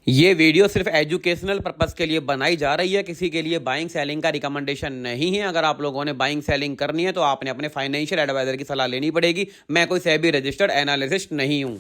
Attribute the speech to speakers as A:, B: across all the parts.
A: ये वीडियो सिर्फ educational purpose के लिए बनाई जा रही है, किसी के लिए बाइंग सेलिंग का रिकमेंडेशन नहीं है। अगर आप लोगों ने बाइंग सेलिंग करनी है तो आपने अपने फाइनेंशियल एडवाइजर की सलाह लेनी पड़ेगी। मैं कोई सेबी रजिस्टर्ड एनालिस्ट नहीं हूँ।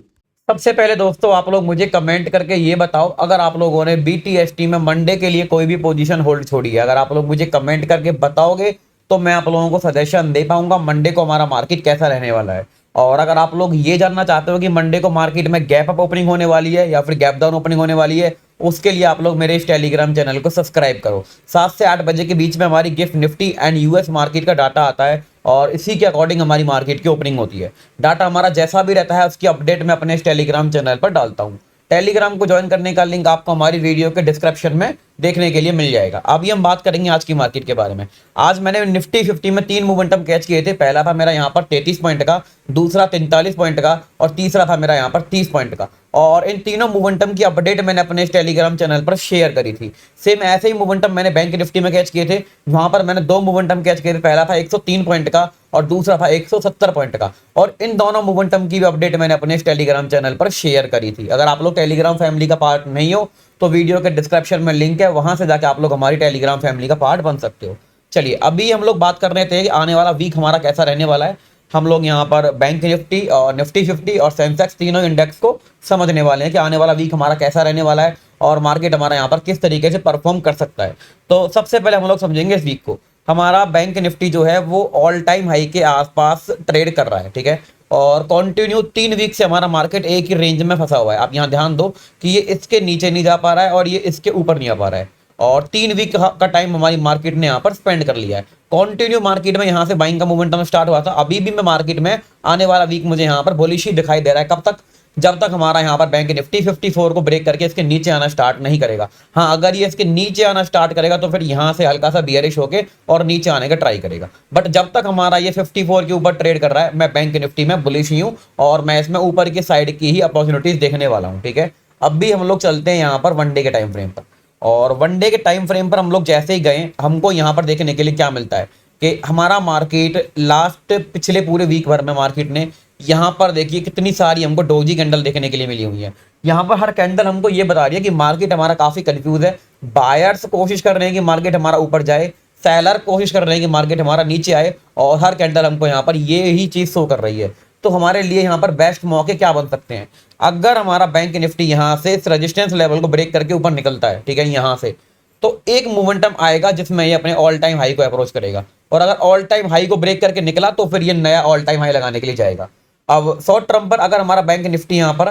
A: सबसे पहले दोस्तों, आप लोग मुझे कमेंट करके ये बताओ, अगर आप लोगों ने BTST में मंडे के लिए कोई भी पोजीशन होल्ड छोड़ी है, अगर आप लोग मुझे कमेंट करके बताओगे तो मैं आप लोगों को सजेशन दे पाऊंगा मंडे को हमारा मार्केट कैसा रहने वाला है। और अगर आप लोग ये जानना चाहते हो कि मंडे को मार्केट में गैप अप ओपनिंग होने वाली है या फिर गैप डाउन ओपनिंग होने वाली है, उसके लिए आप लोग मेरे इस टेलीग्राम चैनल को सब्सक्राइब करो। 7 से 8 बजे के बीच में हमारी gift Nifty and US market का डाटा आता है और इसी के अकॉर्डिंग हमारी मार्केट की ओपनिंग होती है। डाटा हमारा जैसा भी रहता है उसकी अपडेट मैं अपने इस टेलीग्राम चैनल पर डालता हूँ। टेलीग्राम को ज्वाइन करने का लिंक आपको हमारी वीडियो के डिस्क्रिप्शन में देखने के लिए मिल जाएगा। अभी हम बात करेंगे आज की मार्केट के बारे में। आज मैंने निफ्टी 50 में 3 मोमेंटम कैच किए थे। पहला था मेरा यहाँ पर 33 पॉइंट का, दूसरा 43 पॉइंट का और तीसरा था मेरा यहाँ पर 30 पॉइंट का। और इन तीनों मोमेंटम की अपडेट मैंने अपने इस टेलीग्राम चैनल पर शेयर करी थी। सेम ऐसे ही मोमेंटम मैंने बैंक निफ्टी में कैच किए थे। वहां पर मैंने 2 मोमेंटम कैच किए थे। पहला था 103 पॉइंट का और दूसरा था 170 पॉइंट का। और इन दोनों मोमेंटम की भी अपडेट मैंने अपने इस टेलीग्राम चैनल पर शेयर करी थी। अगर आप लोग टेलीग्राम फैमिली का पार्ट नहीं हो तो वीडियो के डिस्क्रिप्शन में लिंक है, वहां से जाके आप लोग हमारी टेलीग्राम फैमिली का पार्ट बन सकते हो। चलिए, अभी हम लोग बात कर रहे थे कि आने वाला वीक हमारा कैसा रहने वाला है। हम लोग यहाँ पर बैंक निफ्टी और निफ्टी 50 और सेंसेक्स तीनों इंडेक्स को समझने वाले हैं कि आने वाला वीक हमारा कैसा रहने वाला है और मार्केट हमारा यहाँ पर किस तरीके से परफॉर्म कर सकता है। तो सबसे पहले हम लोग समझेंगे इस वीक को। हमारा बैंक निफ्टी जो है वो ऑल टाइम हाई के आसपास ट्रेड कर रहा है, ठीक है। और कंटिन्यू 3 वीक से हमारा मार्केट एक ही रेंज में फंसा हुआ है। आप यहाँ ध्यान दो कि ये इसके नीचे नहीं जा पा रहा है और ये इसके ऊपर नहीं आ पा रहा है। और 3 वीक का टाइम हमारी मार्केट ने यहाँ पर स्पेंड कर लिया है। कंटिन्यू मार्केट में यहाँ से बाइंग का मोमेंटम स्टार्ट हुआ था। अभी भी मैं मार्केट में आने वाला वीक मुझे यहाँ पर बुलिश ही दिखाई दे रहा है। कब तक? जब तक हमारा यहाँ पर बैंक निफ्टी 54 को ब्रेक करके इसके नीचे आना स्टार्ट नहीं करेगा। हाँ, अगर ये इसके नीचे आना स्टार्ट करेगा तो फिर यहाँ से हल्का सा बियरिश होके और नीचे आने का ट्राई करेगा। बट जब तक हमारा ये 54 के ऊपर ट्रेड कर रहा है, मैं बैंक निफ्टी में बुलिश ही हूँ और मैं इसमें ऊपर की साइड की ही अपॉर्चुनिटीज देखने वाला हूँ, ठीक है। अब भी हम लोग चलते हैं यहाँ पर वनडे के टाइम फ्रेम पर। और वनडे के टाइम फ्रेम पर हम लोग जैसे ही गए, हमको यहाँ पर देखने के लिए क्या मिलता है कि हमारा मार्केट लास्ट पिछले पूरे वीक भर में मार्केट ने यहाँ पर देखिए कितनी सारी हमको डोजी कैंडल देखने के लिए मिली हुई है। यहाँ पर हर कैंडल हमको ये बता रही है कि मार्केट हमारा काफी कंफ्यूज है। बायर्स कोशिश कर रहे हैं कि मार्केट हमारा ऊपर जाए, सेलर कोशिश कर रहे हैं कि मार्केट हमारा नीचे आए और हर कैंडल हमको यहाँ पर ये ही चीज शो कर रही है। तो हमारे लिए यहाँ पर बेस्ट मौके क्या बन सकते हैं? अगर हमारा बैंक निफ्टी यहाँ से इस रेजिस्टेंस लेवल को ब्रेक करके ऊपर निकलता है, ठीक है, यहाँ से, तो एक मोमेंटम आएगा जिसमें ये अपने ऑल टाइम हाई को अप्रोच करेगा। और अगर ऑल टाइम हाई को ब्रेक करके निकला तो फिर ये नया ऑल टाइम हाई लगाने के लिए जाएगा। अब शॉर्ट टर्म पर अगर हमारा बैंक निफ्टी यहाँ पर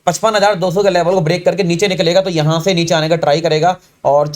A: 55,200 के लेवल को ब्रेक करके नीचे निकलेगा तो यहाँ से नीचे आने का ट्राई करेगा और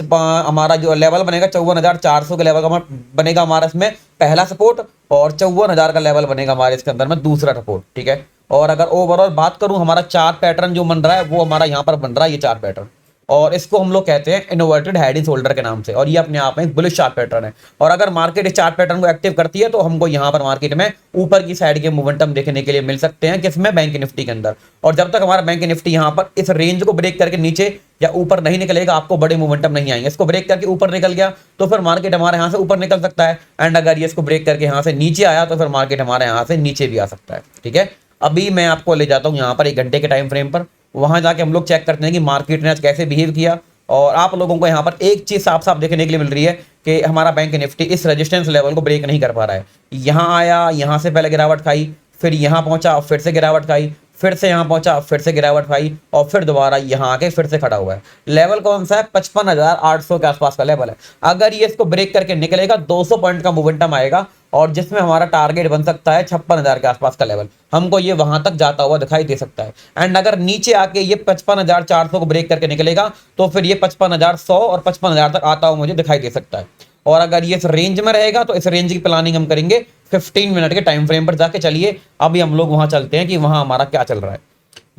A: हमारा जो लेवल बनेगा 54,400 के लेवल का बनेगा हमारा इसमें पहला सपोर्ट और 54,000 का लेवल बनेगा हमारे इसके अंदर में दूसरा सपोर्ट, ठीक है। और अगर ओवरऑल बात करूं, हमारा चार्ट पैटर्न जो बन रहा है वो हमारा यहाँ पर बन रहा है, ये चार्ट पैटर्न, और इसको हम लोग कहते हैं इनवर्टेड हेड एंड शोल्डर के नाम से। और ये अपने आप में एक बुलिश चार्ट पैटर्न है। और अगर मार्केट इस चार्ट पैटर्न को एक्टिव करती है तो हमको यहाँ पर मार्केट में ऊपर की साइड के मोमेंटम देखने के लिए मिल सकते हैं, किसमें? बैंक निफ्टी के अंदर। और जब तक हमारा बैंक निफ्टी यहाँ पर इस रेंज को ब्रेक करके नीचे या ऊपर नहीं निकलेगा, आपको बड़े मोमेंटम नहीं आएंगे। इसको ब्रेक करके ऊपर निकल गया तो फिर मार्केट हमारे यहाँ से ऊपर निकल सकता है, एंड अगर ये इसको ब्रेक करके यहाँ से नीचे आया तो फिर मार्केट हमारे यहाँ से नीचे भी आ सकता है, ठीक है। अभी मैं आपको ले जाता हूँ यहाँ पर 1 घंटे के टाइम फ्रेम पर। वहां जाके हम लोग चेक करते हैं कि मार्केट ने आज कैसे बिहेव किया। और आप लोगों को यहाँ पर एक चीज साफ साफ देखने के लिए मिल रही है कि हमारा बैंक निफ्टी इस रेजिस्टेंस लेवल को ब्रेक नहीं कर पा रहा है। यहाँ आया, यहाँ से पहले गिरावट खाई, फिर यहाँ पहुंचा, फिर से गिरावट खाई, फिर से यहाँ पहुंचा, फिर से गिरावट खाई और फिर दोबारा यहाँ आके फिर से खड़ा हुआ है। लेवल कौन सा है? 55,800 के आसपास का लेवल है। अगर ये इसको ब्रेक करके निकलेगा 200 पॉइंट का मोमेंटम आएगा और जिसमें हमारा टारगेट बन सकता है 56,000 के आसपास का लेवल। हमको ये वहां तक जाता हुआ दिखाई दे सकता है। एंड अगर नीचे आके ये 55,400 को ब्रेक करके निकलेगा तो फिर ये 55,100 और 55,000 तक आता हुआ मुझे दिखाई दे सकता है। और अगर ये इस रेंज में रहेगा तो इस रेंज की प्लानिंग हम करेंगे 15 मिनट के टाइम फ्रेम पर जाके। चलिए अभी हम लोग वहां चलते हैं कि वहां हमारा क्या चल रहा है।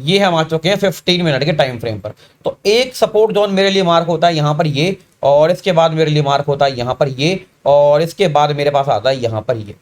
A: ये हम आ चुके हैं 15 मिनट के टाइम फ्रेम पर। तो एक सपोर्ट जोन मेरे लिए मार्क होता है यहाँ पर ये, और इसके बाद मेरे लिए मार्क होता है यहाँ पर ये, और इसके बाद मेरे पास आता है यहाँ पर ये।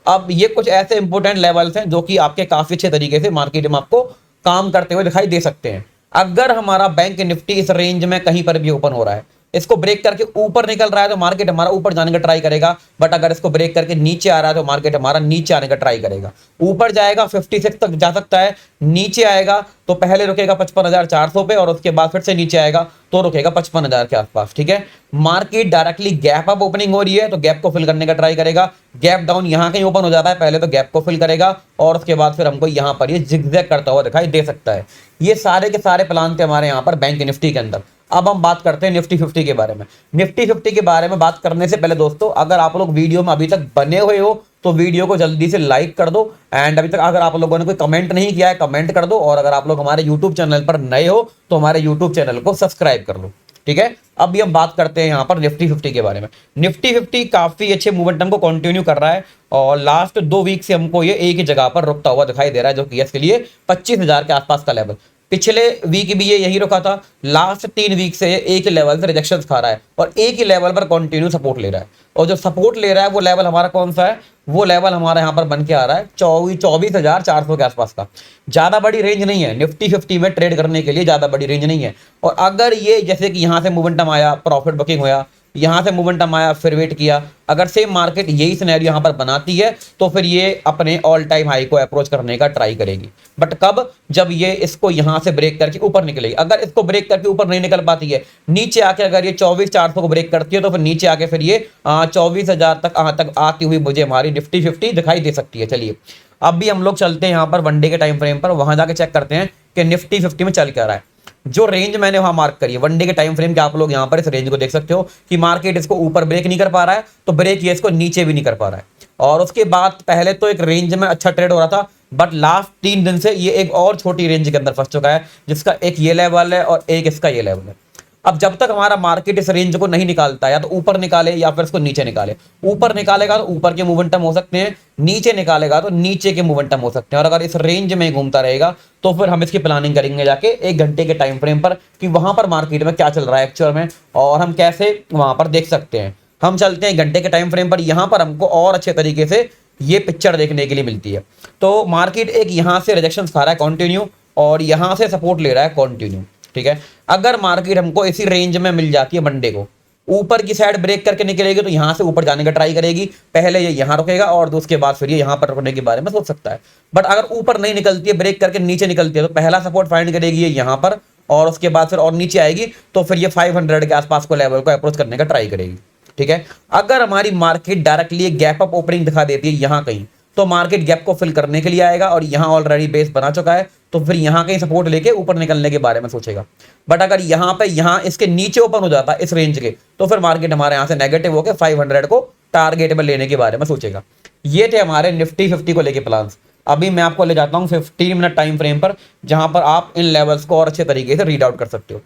A: अब ये कुछ ऐसे इंपोर्टेंट लेवल्स हैं जो कि आपके काफी अच्छे तरीके से मार्केट में आपको काम करते हुए दिखाई दे सकते हैं। अगर हमारा बैंक निफ्टी इस रेंज में कहीं पर भी ओपन हो रहा है, इसको ब्रेक करके ऊपर निकल रहा है तो मार्केट हमारा ऊपर जाने का ट्राई करेगा, बट अगर इसको ब्रेक करके नीचे आ रहा है तो मार्केट हमारा नीचे आने का ट्राई करेगा। ऊपर जाएगा 56 तक जा सकता है, नीचे आएगा तो पहले रुकेगा 55,400 पे और उसके बाद फिर से नीचे आएगा तो रुकेगा 55,000 के आसपास। ठीक है, market directly gap up opening हो रही है तो गैप को फिल करने का ट्राई करेगा। गैप डाउन यहां कहीं ओपन हो जाता है, पहले तो गैप को फिल करेगा और उसके बाद फिर हमको यहां पर ये जिगजैग करता हुआ दिखाई दे सकता है। ये सारे के सारे प्लान थे हमारे यहाँ पर बैंक निफ्टी के अंदर। अब हम बात करते हैं निफ्टी 50 के बारे में। निफ्टी 50 के बारे में बात करने से पहले दोस्तों, अगर आप लोग वीडियो में अभी तक बने हुए हो तो वीडियो को जल्दी से लाइक कर दो, एंड अभी तक अगर आप लोगों ने कोई कमेंट नहीं किया है कमेंट कर दो, और अगर आप लोग हमारे यूट्यूब चैनल पर नए हो तो हमारे यूट्यूब चैनल को सब्सक्राइब कर लो। ठीक है, अभी हम बात करते हैं यहाँ पर निफ्टी 50 के बारे में। निफ्टी 50 काफी अच्छे मोमेंटम को कंटिन्यू कर रहा है और लास्ट 2 वीक से हमको ये एक ही जगह पर रुकता हुआ दिखाई दे रहा है, जो कि इसके लिए 25,000 के आसपास का लेवल। पिछले वीक भी ये यही रुका था, लास्ट 3 वीक से एक ही लेवल से रिजेक्शन खा रहा है और एक ही लेवल पर कंटिन्यू सपोर्ट ले रहा है। और जो सपोर्ट ले रहा है वो लेवल हमारा कौन सा है, वो लेवल हमारा यहाँ पर बन के आ रहा है 24,400 के आसपास का। ज्यादा बड़ी रेंज नहीं है निफ्टी 50 में ट्रेड करने के लिए, ज्यादा बड़ी रेंज नहीं है। और अगर ये जैसे कि यहाँ से मोमेंटम आया, प्रॉफिट बुकिंग होया, यहां से मोमेंटम आया, फिर वेट किया, अगर सेम मार्केट यही सिनेरियो यहां पर बनाती है तो फिर ये अपने ऑल टाइम हाई को अप्रोच करने का ट्राई करेगी। बट कब, जब ये इसको यहां से ब्रेक करके ऊपर निकलेगी। अगर इसको ब्रेक करके ऊपर नहीं निकल पाती है, नीचे आके अगर ये 24,400 को ब्रेक करती है तो फिर नीचे आके फिर ये 24,000 तक आती हुई मुझे हमारी निफ्टी 50 दिखाई दे सकती है। चलिए अब भी हम लोग चलते हैं यहाँ पर वनडे के टाइम फ्रेम पर, वहां जाके चेक करते हैं कि निफ्टी 50 में चल क्या रहा है। जो रेंज मैंने वहां मार्क करी है वनडे के टाइम फ्रेम के, आप लोग यहां पर इस रेंज को देख सकते हो कि मार्केट इसको ऊपर ब्रेक नहीं कर पा रहा है तो ब्रेक ये इसको नीचे भी नहीं कर पा रहा है। और उसके बाद पहले तो एक रेंज में अच्छा ट्रेड हो रहा था, बट लास्ट 3 दिन से ये एक और छोटी रेंज के अंदर फंस चुका है, जिसका एक ये लेवल है और एक इसका ये लेवल है। अब जब तक हमारा मार्केट इस रेंज को नहीं निकालता, या तो ऊपर निकाले या फिर इसको नीचे निकाले। ऊपर निकालेगा तो ऊपर के मोमेंटम हो सकते हैं, नीचे निकालेगा तो नीचे के मोमेंटम हो सकते हैं। और अगर इस रेंज में घूमता रहेगा तो फिर हम इसकी प्लानिंग करेंगे जाके 1 घंटे के टाइम फ्रेम पर कि वहां पर मार्केट में क्या चल रहा है एक्चुअल में और हम कैसे वहां पर देख सकते हैं। हम चलते हैं 1 घंटे के टाइम फ्रेम पर, यहां पर हमको और अच्छे तरीके से ये पिक्चर देखने के लिए मिलती है। तो मार्केट एक यहां से रिजेक्शन खा रहा है कंटिन्यू और यहां से सपोर्ट ले रहा है कंटिन्यू। ठीक है, अगर मार्केट हमको इसी रेंज में मिल जाती है मंडे को, ऊपर की साइड ब्रेक करके निकलेगी तो यहां से ऊपर जाने का ट्राई करेगी। पहले ये यहां रुकेगा और उसके बाद फिर ये यहां पर रुकने के बारे में सोच सकता है। बट अगर ऊपर नहीं निकलती है, ब्रेक करके नीचे निकलती है, तो पहला सपोर्ट फाइंड करेगी ये यहां पर और उसके बाद फिर और नीचे आएगी तो फिर ये 500 के आसपास को लेवल को अप्रोच करने का ट्राई करेगी। ठीक है, अगर हमारी मार्केट डायरेक्टली एक गैप अप ओपनिंग दिखा देती है यहां कहीं, तो मार्केट गैप को फिल करने के लिए आएगा और यहां ऑलरेडी बेस बना चुका है तो फिर यहां कहीं सपोर्ट लेके ऊपर निकलने के बारे में सोचेगा। बट अगर यहां इसके नीचे ओपन हो जाता है इस रेंज के, तो फिर मार्केट हमारे यहां से नेगेटिव होकर 500 को टारगेट में लेने के बारे में सोचेगा। ये थे हमारे निफ्टी 50 को लेके प्लान्स। अभी मैं आपको ले जाता हूं 15 मिनट टाइम फ्रेम पर, जहां पर आप इन लेवल्स को और अच्छे तरीके से रीड आउट कर सकते हो।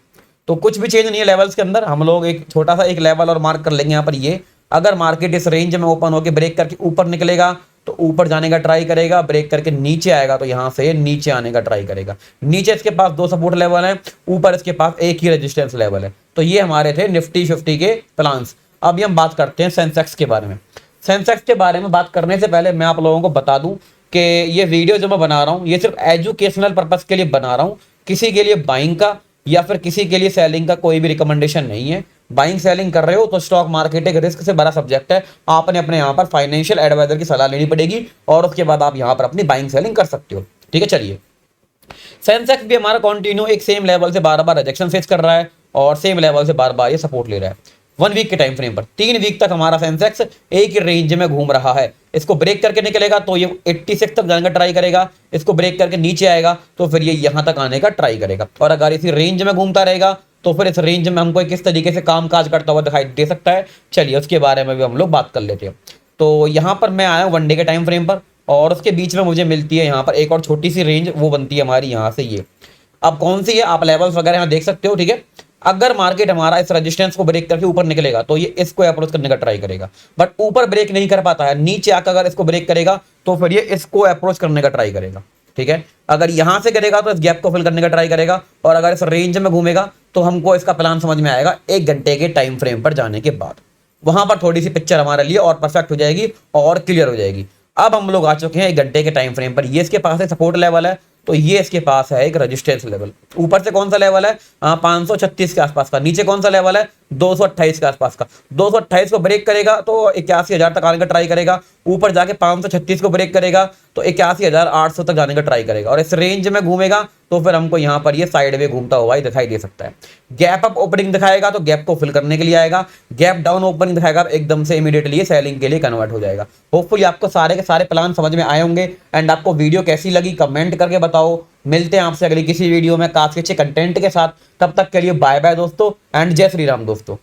A: तो कुछ भी चेंज नहीं है लेवल्स के अंदर, हम लोग एक छोटा सा एक लेवल और मार्क कर लेंगे यहाँ पर। ये अगर मार्केट इस रेंज में ओपन होकर ब्रेक करके ऊपर निकलेगा तो ऊपर जाने का ट्राई करेगा, ब्रेक करके नीचे आएगा तो यहां से नीचे आने का ट्राई करेगा। नीचे इसके पास 2 सपोर्ट लेवल है, ऊपर इसके पास एक ही रेजिस्टेंस लेवल है। तो ये हमारे थे निफ्टी 50 के प्लान्स। अभी हम बात करते हैं सेंसेक्स के बारे में। सेंसेक्स के बारे में बात करने से पहले मैं आप लोगों को बता दूं कि ये वीडियो जो मैं बना रहा हूं ये सिर्फ एजुकेशनल पर्पज के लिए बना रहा हूं, किसी के लिए बाइंग का या फिर किसी के लिए सेलिंग का कोई भी रिकमेंडेशन नहीं है। बाइंग सेलिंग कर रहे हो तो स्टॉक मार्केट एक रिस्क से बड़ा सब्जेक्ट है, आपने अपने यहाँ पर फाइनेंशियल एडवाइजर की सलाह लेनी पड़ेगी और उसके बाद आप यहाँ पर अपनी बाइंग सेलिंग कर सकते हो। ठीक है, चलिए सेंसेक्स भी हमारा कंटिन्यू एक सेम लेवल से बार बार रिजेक्शन फेस कर रहा है और सेम लेवल से बार बार ये सपोर्ट ले रहा है। 1 वीक के टाइम फ्रेम पर 3 वीक तक हमारा सेंसेक्स एक ही रेंज में घूम रहा है। इसको ब्रेक करके निकलेगा तो ये 86 तक जाने का ट्राई करेगा, इसको ब्रेक करके नीचे आएगा तो फिर ये यहां तक आने का ट्राई करेगा। और अगर इसी रेंज में घूमता रहेगा तो फिर इस रेंज में हमको किस तरीके से काम काज करता हुआ दिखाई दे सकता है, चलिए उसके बारे में भी हम लोग बात कर लेते हैं। तो यहाँ पर मैं आया हूँ वनडे के टाइम फ्रेम पर और उसके बीच में मुझे मिलती है यहाँ पर एक और छोटी सी रेंज, वो बनती है हमारी यहाँ से ये। अब कौन सी है, आप लेवल्स वगैरह यहाँ देख सकते हो। ठीक है, अगर मार्केट हमारा इस रेजिस्टेंस को ब्रेक करके ऊपर निकलेगा तो ये इसको अप्रोच करने का ट्राई करेगा, बट ऊपर ब्रेक नहीं कर पाता है, नीचे आकर अगर इसको ब्रेक करेगा तो फिर ये इसको अप्रोच करने का ट्राई करेगा। ठीक है, अगर यहां से करेगा तो इस गैप को फिल करने का ट्राई करेगा और अगर इस रेंज में घूमेगा तो हमको इसका प्लान समझ में आएगा 1 घंटे के टाइम फ्रेम पर जाने के बाद। वहां पर थोड़ी सी पिक्चर हमारे लिए और परफेक्ट हो जाएगी और क्लियर हो जाएगी। अब हम लोग आ चुके हैं 1 घंटे के टाइम फ्रेम पर। ये इसके पास एक सपोर्ट लेवल है तो ये इसके पास है एक रेजिस्टेंस लेवल। ऊपर से कौन सा लेवल है, 536 के आसपास का। नीचे कौन सा लेवल है, 228 के आसपास का। 228 को ब्रेक करेगा तो 81,000 तक आने का ट्राई करेगा, ऊपर जाके 536 को ब्रेक करेगा तो 81,800 तक जाने का ट्राई करेगा, और इस रेंज में घूमेगा तो फिर हमको यहाँ पर ये साइड वे घूमता हुआ ही दिखाई दे सकता है। गैप अप ओपनिंग दिखाएगा तो गैप को फिल करने के लिए आएगा, गैप डाउन ओपनिंग दिखाएगा एकदम से इमीडिएटली ये सेलिंग के लिए कन्वर्ट हो जाएगा। होपफुली आपको सारे के सारे प्लान समझ में आए होंगे, एंड आपको वीडियो कैसी लगी कमेंट करके बताओ। मिलते हैं आपसे अगली किसी वीडियो में काफी अच्छे कंटेंट के साथ, तब तक के लिए बाय बाय दोस्तों, एंड जय श्री राम दोस्तों।